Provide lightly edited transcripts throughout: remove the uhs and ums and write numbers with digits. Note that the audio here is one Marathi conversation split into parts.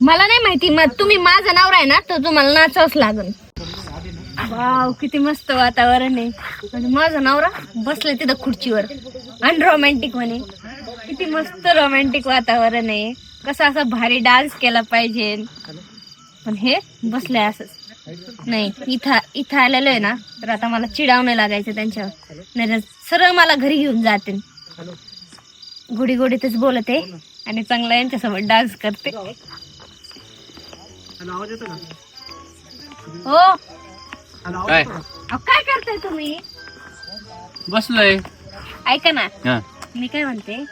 मला नाही माहिती, मग तुम्ही माझा नवरा आहे ना, तर तुम्हाला नाचावंच लागल. वाव, किती मस्त वातावरण आहे. आणि माझा नवरा बसले तिथं खुर्चीवर आणि रोमॅन्टिक म्हणे. किती मस्त रोमॅन्टिक वातावरण आहे. कसं असं भारी डान्स केला पाहिजे, पण हे बसलंय असंच. नाही, इथं आलेलो आहे ना, तर आता मला चिडावणे लागायचं त्यांच्यावर, नाही सरळ मला घरी घेऊन जाते. गोडी गोडीतच बोलते आणि चांगला यांच्यासोबत डान्स करते. हो, काय काय करताय तुम्ही? बसलोय. ऐका ना, मी काय म्हणते,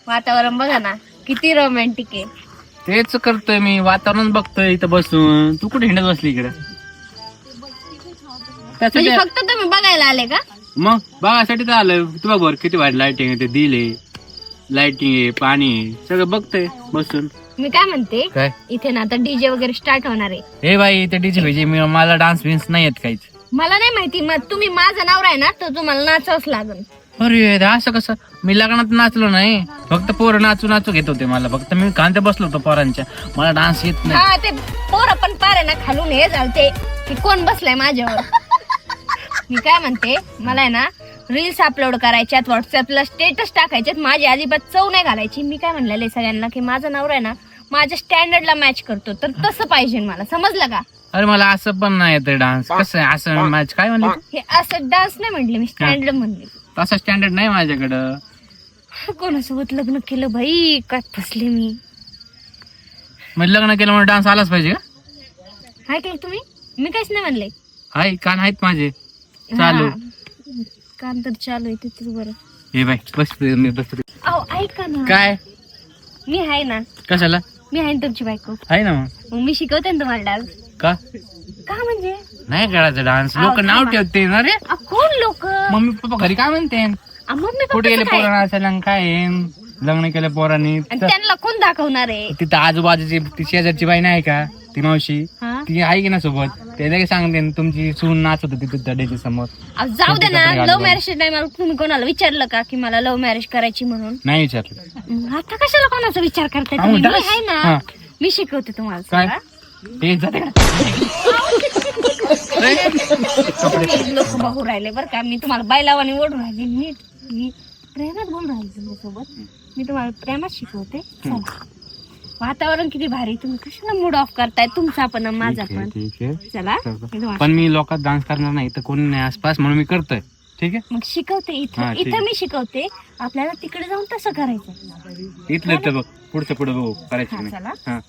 वातावरण बघा ना किती रोमॅन्टिक आहे. तेच करतोय मी, वातावरण बघतोय इथं बसून. तू कुठे हिंडत बसली इकडे? म्हणजे फक्त तुम्ही बघायला आले का? मग बघायसाठी तर आलोय. तू बघ वर किती वाईट लाइटिंग आहे, ते दिले लाइटिंग आहे, पाणी आहे, सगळं बघतोय बसून. मी काय म्हणते, काय इथे ना आता डीजे वगैरे स्टार्ट होणार आहे. हे बाई, ते डीजे पाहिजे. मला डान्स बिन्स नाही येत काहीच. मला नाही माहिती, मग तुम्ही माझा नवरा आहे ना, तर तुम्हाला नाचावंच लागल. अरे असं कसं? मी लग्नात नाचलो नाही, फक्त पोरं नाचू नाचू घेत होते मला. फक्त मी कांते बसलो होतो पोरांच्या. मला डान्स येत नाही. हा, ते पोरं पण पारे ना खालून हे झालते की कोण बसलाय माझ्यावर. मी काय म्हणते, मला आहे ना रील्स अपलोड करायच्यात, व्हॉट्सअपला स्टेटस टाकायच्यात. माझी अजिबात चव नाही घालायची. मी काय म्हणलेले सगळ्यांना की माझा नवरा आहे ना माझ्या स्टँडर्डला मॅच करतो, तर तसं पाहिजे मला, समजलं का? अरे मला असं पण नाही येत डान्स. कसं आहे असं मॅच? काय म्हणले? हे असं डान्स नाही म्हणले मी, स्टँडर्ड म्हणले. तसं स्टँडर्ड नाही माझ्याकडं. कोणासोबत लग्न केलं भाई, काय फसले मी. मग लग्न केलं म्हणून डान्स आलाच पाहिजे का? हाय काय तुम्ही? मी काहीच नाही म्हणले. हाय, कान आहेत माझे चालू. कान तर चालू आहे तिथेच. बरं, हे बाई बस, मी बसतो. अहो ऐका ना, काय? मी आहे ना. कशाला? मी आहे ना तुमची बायको. आहे ना. मग मी शिकवते ना तुम्हाला डान्स. का का म्हणजे? नाही करायचं डान्स? लोक नाव ठेवते ना रे. कोण लोक? मम्मी पप्पा घरी काय म्हणते? मम्मी कुठे गेले पोरं नाचायला? काय लग्न केलं पोरांनी? त्यांना कोण दाखवणार आहे? तिथं आजूबाजूची ती शेजारची बाई नाही का, ती मावशी, हा? ती आहे की ना सोबत. ते लगेच सांगते तुमची सून नाचत होती तिथं डॅडीच्या समोर. जाऊ दे ना. लव्ह मॅरेज नाही, मला तुम्ही कोणाला विचारलं का की मला लव्ह मॅरेज करायची म्हणून? नाही विचारलं. आता कशाला कोणाचा विचार करताय तुम्ही? मी आहे ना, मी शिकवते तुम्हाला. काय ते जाते लोक बघू राहिले बरं का. मी तुम्हाला बायलावानी ओढून राहिली. मी प्रेमात बोलून राहिले तुमच्यासोबत. मी तुम्हाला प्रेमात शिकवते. चला, वातावरण किती भारी. तुम्ही कशाला मूड ऑफ करताय? तुमचा पण माझा पण. ठीक आहे, चला, पण मी लोकात डान्स करणार नाही, तर कोणी नाही आसपास, म्हणून मी करतोय. ठीक आहे, मग शिकवते इथं. इथं मी शिकवते, आपल्याला तिकडे जाऊन तसं करायचं. इथलं तर बघ, पुढचं पुढे बघू करायचं. चला,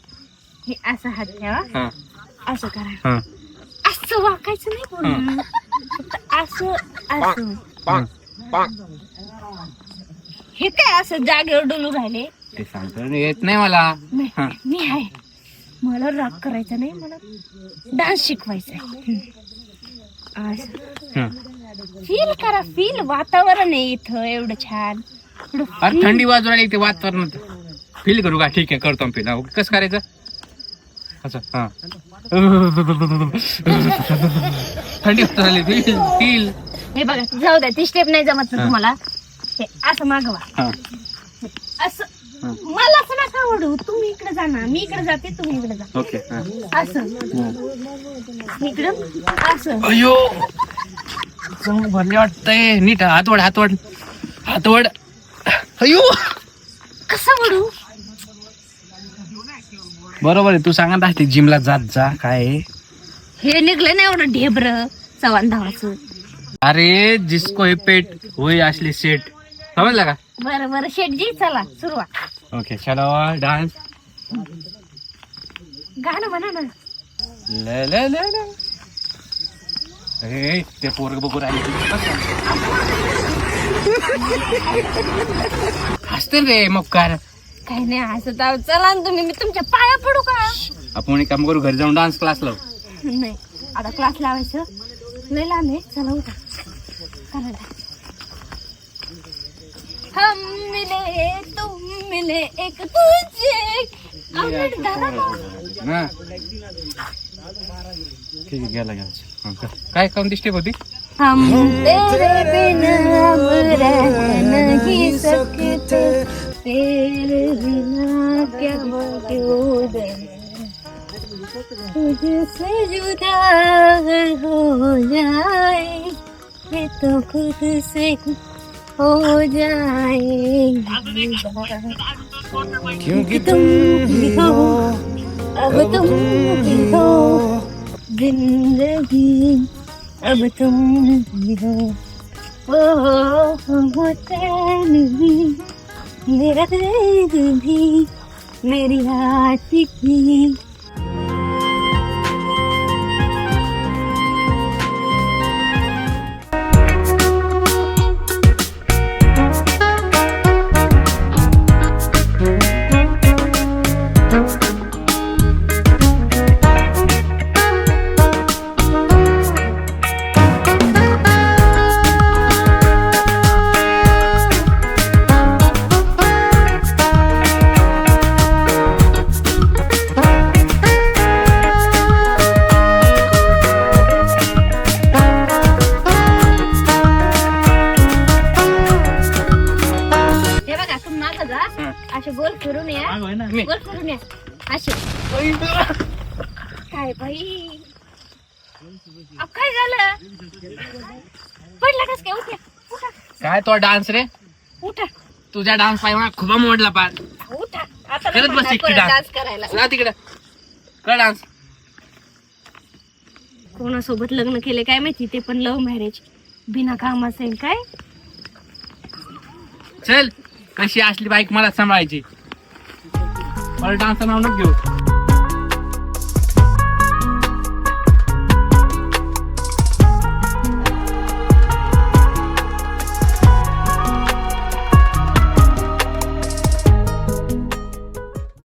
हे असं हात ठेवा, असं करा. असं वाकायचं नाही पूर्ण, फक्त असं असं. हे काय असं जागेवर डोलू राहिले? ते सांगतो येत नाही मला. मी आहे, मला राग करायचा नाही, मला डान्स शिकवायचा आहे. फील करा, फील. वातावरण आहे इथं एवढं छान. अरे थंडी वाजू राहिली, ते वातावरण फील करू का? ठीक आहे, करतो फील. कसं करायचं? असं थंडी वाजू राहिली, फील. हे बघा, जाऊ द्या, ती स्टेप नाही जमत ना तुम्हाला. हे असं मागवा, असं. मला असं नका आवडू. तुम्ही इकडे जा ना, मी इकडे जाते, तुम्ही इकडे जा. ओके, असं इकडं, असं. अयो भरले वाटतंय. नीट हातवड हातवड हातवड. अयो कसं वडू? बरोबर आहे, तू सांगत असते जिमला जात जा. काय हे निघलं नाही एवढं ढेबर चव्हाण धावाचं. अरे जिसको हे पेट होई असली सेट, समजला का? बरं बरं शेटजी, चला सुरुवात. ओके, चलो डान्स. गाणं म्हणा ना. ल ल ल ल. ए, ते पोरग बघू राहिले. हसते रे मग काय? काही नाही हसत आहोत. चला ना तुम्ही, मी तुमच्या पाया पडू का? आपण एक काम करू, घरी जाऊन डान्स क्लास लावू. नाही, आता क्लास लावायचं लय लांब आहे. चला उठा, करा. हम मिले तुम मिले एक तुझे. ठीक आहे, गेला गेला. काय कोणती स्टेप होती? हम तेरे बिना अब रह नहीं सकते, तेरे बिना क्या क्यों तुझसे जुदा हो जाए ये तो खुद से हो जाए क्योंकि तुम ही हो अब तुम ही हो जिंदगी अब तुम ही हो वो चैन भी मेरा दर्द भी मेरी आशिकी असे गोल फिरून या गोल फिरून या असे काय बाई अब काय झालं पडला कस काय उठा उठा काय तो डान्स रे उठा तुझ्या डान्स पाय मला खूप मोडला पार उठा आता करत बस इकडे डान्स करायला जा तिकडे कर डान्स कोणासोबत लग्न केले काय माहिती ते पण लव्ह मॅरेज बिना कामाचं आहे काय चल कशी असली बाईक मला सांभाळायची मला डान्सचं नाव नको घेऊ